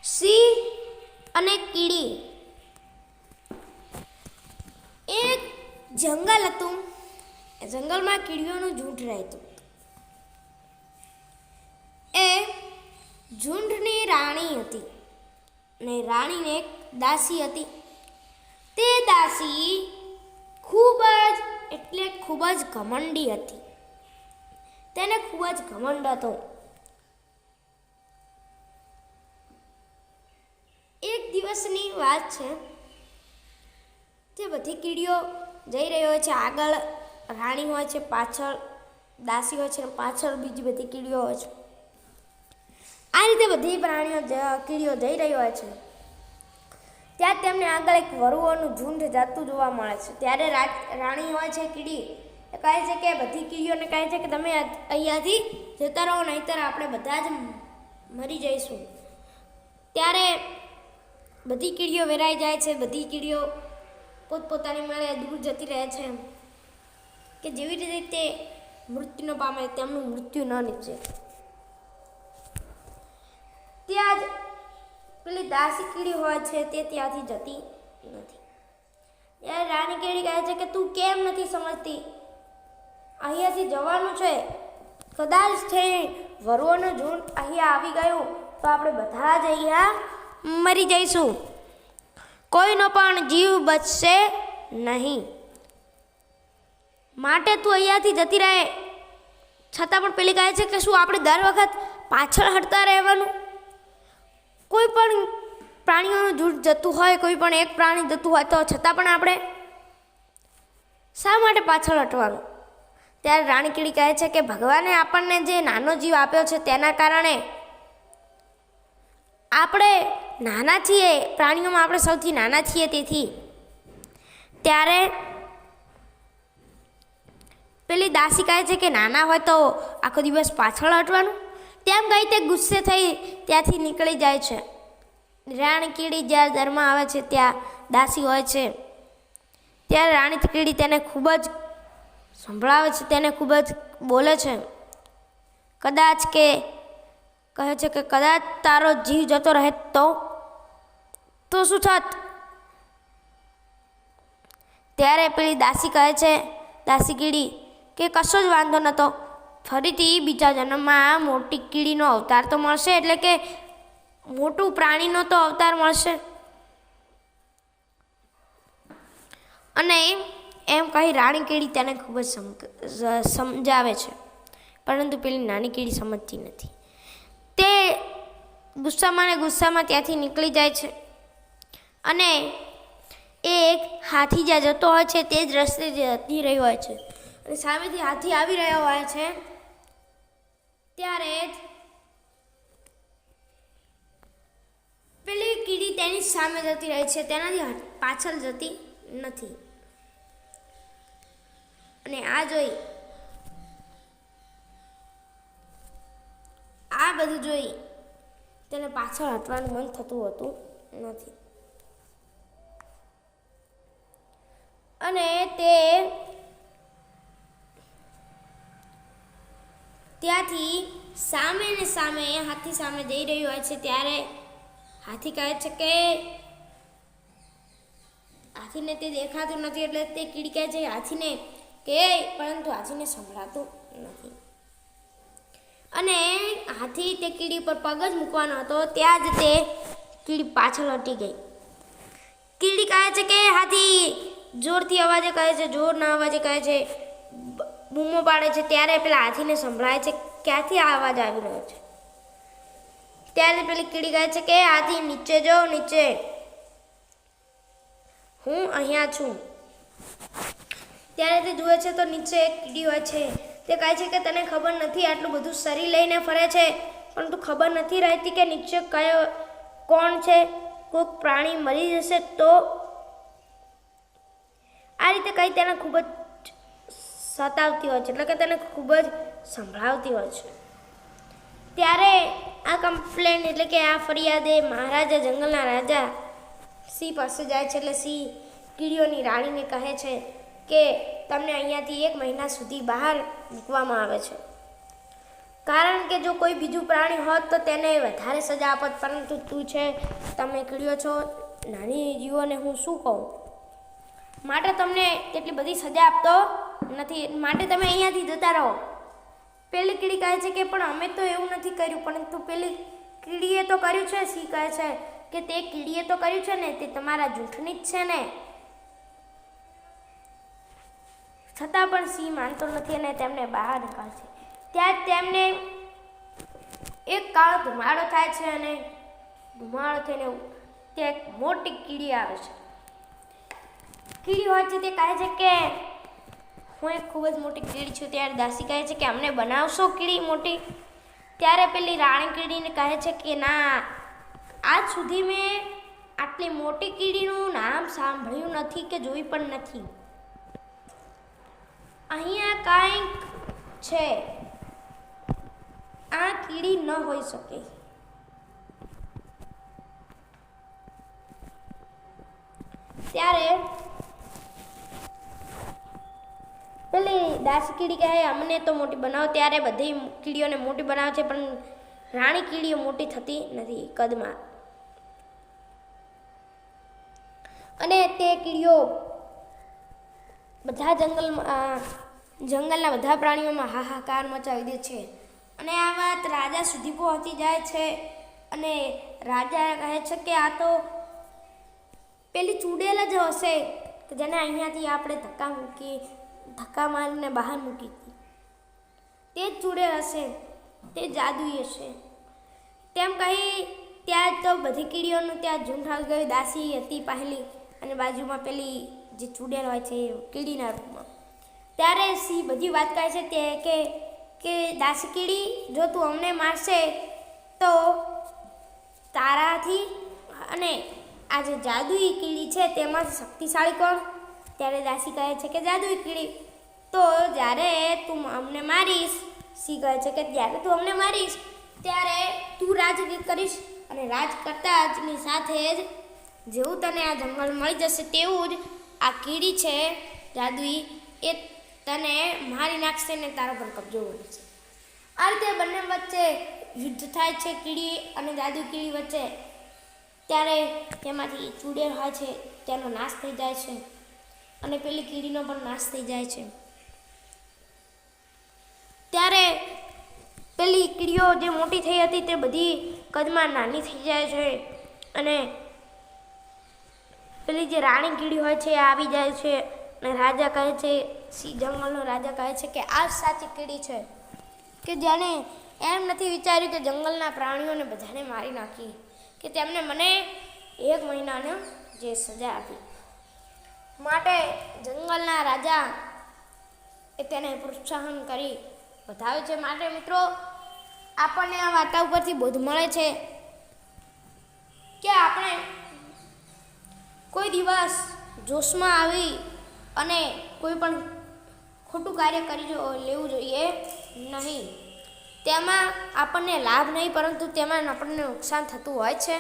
સિંહ અને કીડી. એક જંગલ હતું. એ જંગલમાં કીડીઓનું ઝુંડ રહેતું. એ ઝુંડની રાણી હતી અને રાણીને એક દાસી હતી. તે દાસી ખૂબ જ ઘમંડી હતી. તેને ખૂબ જ ઘમંડ હતો. એક દિવસની વાત છે. તે બધી કીડીઓ જઈ રહી હોય છે. આગળ રાણી હોય છે, પાછળ દાસી હોય છે, પાછળ બીજી બધી કીડીઓ હોય છે. આ રીતે બધી કીડીઓ જઈ રહી હોય છે. ત્યાં તેમને આગળ એક વરુઓનું ઝુંડ જતું જોવા મળે છે. ત્યારે રાણી હોય છે કીડી એ કહે છે કે બધી કીડીઓને કહે છે કે તમે અહીંયાથી જતા રહો, નહીંતર આપણે બધા જ મરી જઈશું. ત્યારે બધી કીડીઓ વેરાઈ જાય છે. બધી કીડીઓ પોતપોતાની મેળે દૂર જતી રહે છે કે જેવી રીતે મૃત્યુ ન પામે, તેમનું મૃત્યુ ન નીપજે. ત્યાં જ પેલી દાસી કીડી હોય છે તે ત્યાંથી જતી નથી. ત્યારે રાણી કીડી કહે છે કે તું કેમ નથી સમજતી? અહીંયાથી જવાનું છે. કદાચ થઈ વરુઓનું ઝુંડ અહીંયા આવી ગયું તો આપણે બધા જ અહીંયા મરી જઈશું. કોઈનો પણ જીવ બચશે નહીં. માટે તું અહીંયાથી જતી રહે. છતાં પણ પેલી કહે છે કે શું આપણે દર વખત પાછળ હટતા રહેવાનું? કોઈ પણ પ્રાણીઓનું ઝુંડ જતું હોય, કોઈ પણ એક પ્રાણી જતું હોય તો છતાં પણ આપણે શા માટે પાછળ હટવાનું? ત્યારે રાણી કીડી કહે છે કે ભગવાને આપણને જે નાનો જીવ આપ્યો છે તેના કારણે આપણે નાના છીએ. પ્રાણીઓમાં આપણે સૌથી નાના છીએ. તેથી ત્યારે પેલી દાસી કહે છે કે નાના હોય તો આખો દિવસ પાછળ હટવાનું. તેમ કહી તે ગુસ્સે થઈ ત્યાંથી નીકળી જાય છે. રાણી કીડી જ્યારે દરમાં આવે છે ત્યાં દાસી હોય છે. ત્યારે રાણી કીડી તેને ખૂબ જ સંભળાવે છે, તેને ખૂબ જ બોલે છે. કદાચ કે કહે છે કે કદાચ તારો જીવ જતો રહે તો શું થાત? ત્યારે પેલી દાસી કહે છે, દાસી કીડી કે કશો જ વાંધો નહોતો. ફરીથી બીજા જન્મમાં મોટી કીડીનો અવતાર તો મળશે, એટલે કે મોટું પ્રાણીનો તો અવતાર મળશે. અને એમ કહી રાણી કીડી તેને ખૂબ જ સમજાવે છે. પરંતુ પેલી નાની કીડી સમજતી નથી. તે ગુસ્સામાં ત્યાંથી નીકળી જાય છે. અને એક હાથી જ્યાં જતો હોય છે તે જ રસ્તે જતી રહી હોય છે. અને સામેથી હાથી આવી રહ્યા હોય છે. ત્યારે જ પેલી કીડી તેની સામે જતી રહે છે, તેનાથી પાછળ જતી નથી. અને આ બધું જોઈ તેને પાછળ હટવાનું મન થતું હોતું નથી. અને તે ત્યાંથી હાથી સામે જઈ રહ્યું હોય છે. ત્યારે હાથી કહે છે કે હાથીને તે દેખાતું નથી. એટલે તે કીડી કહે છે હાથીને કે, પરંતુ હાથીને સંભળાતું નથી. અને હાથી તે કીડી પર પગ જ મૂકવાનો હતો ત્યાં જ તે કીડી પાછળ હટી ગઈ. કીડી કહે છે કે હાથી જોરથી અવાજે કહે છે, જોરના અવાજે કહે છે, બૂમો પાડે છે. ત્યારે પેલા હાથીને સંભળાય છે ક્યાંથી આ અવાજ આવી રહ્યો છે. ત્યારે પેલી કીડી કહે છે કે હાથી નીચે જો, નીચે, હું અહીંયા છું. ત્યારે તે જુએ છે તો નીચે એક કીડી હોય છે. તે કહે છે કે તને ખબર નથી આટલું બધું શરીર લઈને ફરે છે, પરંતુ ખબર નથી રહેતી કે નીચે કોણ છે. કોઈક પ્રાણી મરી જશે તો. આ રીતે કહી તેને ખૂબ જ સતાવતી હોય છે, એટલે કે તેને ખૂબ જ સંભળાવતી હોય છે. ત્યારે આ કમ્પ્લેન એટલે કે આ ફરિયાદે મહારાજા, જંગલના રાજા સિંહ પાસે જાય છે. એટલે સિંહ કીડીઓની રાણીને કહે છે કે તમને અહીંયાથી 1 મહિના સુધી બહાર મૂકવામાં આવે છે. કારણ કે જો કોઈ બીજું પ્રાણી હોત તો તેને વધારે સજા આપત, પરંતુ તું છે, તમે કીડીઓ છો, નાની જીવોને હું શું કહું, માટે તમને એટલી બધી સજા આપતો નથી, માટે તમે અહીંયાથી જતા રહો. પેલી કીડી કહે છે કે પણ અમે તો એવું નથી કર્યું, પરંતુ પેલી કીડીએ તો કર્યું છે. સિંહ કહે છે કે તે કીડીએ તો કર્યું છે ને, તે તમારા જૂઠની જ છે ને. છતાં પણ સિંહ માનતો નથી અને તેમને બહાર નીકળે છે. ત્યાં જ તેમને એક કાળો ધુમાડો થાય છે અને ધુમાડો થઈને ત્યાં એક મોટી કીડી આવે છે. કીડી હોય છે તે કહે છે કે હું એક ખૂબ જ મોટી કીડી છું. ત્યારે દાસી કહે છે કે અમને બનાવશો કીડી મોટી? ત્યારે પેલી રાણી કીડીને કહે છે કે ના, આજ સુધી મેં આટલી મોટી કીડીનું નામ સાંભળ્યું નથી કે જોઈ પણ નથી. અહીંયા કાંઈક છે, આ કીડી ન હોઈ શકે. ત્યારે પેલી દાસી કીડી કહે અમને તો મોટી બનાવો. ત્યારે બધી કીડીઓને મોટી બનાવે છે, પણ રાણી કીડીઓ મોટી થતી નથી કદમાં. અને તે કીડીઓ બધા જંગલના બધા પ્રાણીઓમાં હાહાકાર મચાવી દે છે. અને આ વાત રાજા સુધી પહોંચી જાય છે. અને રાજા કહે છે કે આ તો પેલી ચૂડેલ જ હશે કે જેને અહીંયાથી આપણે ધક્કા મારીને બહાર મૂકી હતી. તે જ ચૂડેલ હશે, તે જાદુઈ હશે તેમ કહી ત્યાં તો બધી કીડીઓનું ત્યાં ઝુંડ આવી ગયું. દાસી હતી પહેલી અને બાજુમાં પેલી જે ચૂડેલ હોય છે કીડીના રૂપમાં. ત્યારે સિંહ બધી વાત કહે છે તે કે દાસી કીડી, જો તું અમને મારશે તો તારાથી અને આ જે જાદુઈ કીડી છે તેમાં શક્તિશાળી કોણ? ત્યારે દાસી કહે છે કે જાદુઈ કીડી. તો જ્યારે તું અમને મારીશ, સિંહ કહે છે કે જ્યારે તું અમને મારીશ ત્યારે તું રાજ કરીશ, અને રાજ કરતા જની સાથે જ જેવું તને આ જંગલ મળી જશે તેવું જ આ કીડી છે જાદુઈ, એ તને મારી નાખશે ને તારા પર કબજો કરશે. આ રીતે બંને વચ્ચે યુદ્ધ થાય છે, કીડી અને જાદુઈ કીડી વચ્ચે. ત્યારે તેમાંથી ચૂડેલ હોય છે તેનો નાશ થઈ જાય છે અને પેલી કીડીનો પણ નાશ થઈ જાય છે. ત્યારે પેલી કીડીઓ જે મોટી થઈ હતી તે બધી કદમાં નાની થઈ જાય છે અને પેલી જે રાણી કીડી હોય છે એ આવી જાય છે. અને રાજા કહે છે, જંગલનો રાજા કહે છે કે આ જ સાચી કીડી છે કે જેને એમ નથી વિચાર્યું કે જંગલના પ્રાણીઓને બધાને મારી નાખી, કે તેમને મને 1 મહિનાનો જે સજા આપી. માટે જંગલના રાજા એ તેને પ્રોત્સાહન કરી વધાવે છે. માટે મિત્રો, આપણને આ વાર્તા ઉપરથી બોધ મળે છે કે આપણે કોઈ દિવસ જોશમાં આવી અને કોઈ પણ ખોટું કાર્ય કરી લેવું જોઈએ નહીં. તેમાં આપણને લાભ નહીં, પરંતુ તેમાં આપણને નુકસાન થતું હોય છે.